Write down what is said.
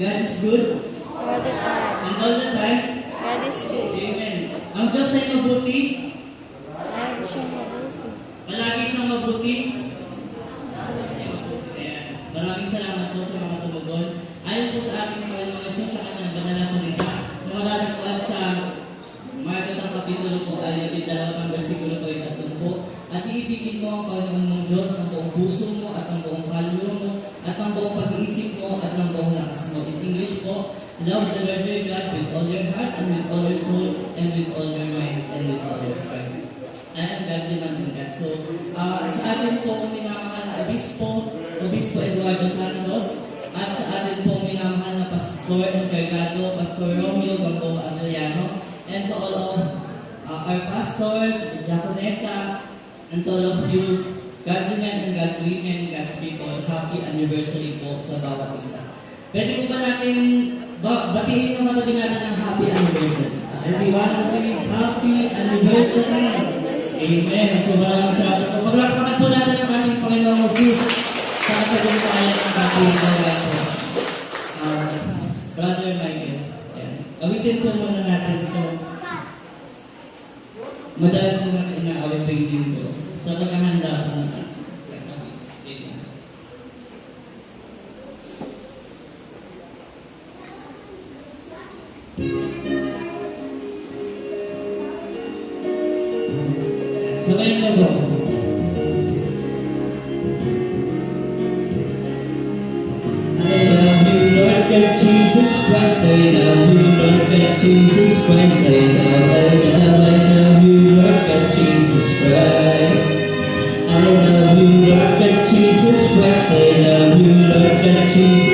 God is good. All the time. And all the time. God is good. Amen. Ang Diyos ay mabuti. Lagi siyang mabuti. Palagi siyang mabuti. Ayan. Maraming salamat po sa mga tumugon. Ayon po sa ating Panginoon Jesus sa kanyang banal na salita, na matatagpuan sa Marcos ang kapitulo po ay 2 versikulo po ay 3 po. At iibigin mo ang Panginoon mong Diyos ng buong puso mo at ng buong kaluluwa mo at ng buong pag-iisip mo at ng buong lakas mo. In English po, love the Lord your God with all your heart and with all your soul and with all your mind and with all your strength. And godly man in God. So, sa atin po minamahal na Obispo Eduardo Santos, at sa atin po minamahal na Pastor Encargado, Pastor Romeo Gamboa Adriano, and to all of our pastors, Diaconessa, and to all of you, godly men and godly women, God's people, happy anniversary po sa bawat isa. Pwede po ba natin batiin yung matabi natin ng happy anniversary? Everyone, happy anniversary! Amen. So maraming salamat po. Paglakpakan po natin ang aming Panginoong Jesus sa kasaguntayan ng ating gawin po. Brother Michael, yan. Awitin po muna natin ito. Madalas po natin inaawit po yung dito sa paghahanda po natin. Sabayin na po. I love you, Lord God Jesus Christ. I love you, Lord God Jesus Christ. I love you, Lord God Jesus Christ. I love you, Lord God Jesus Christ. I love you, Lord God Jesus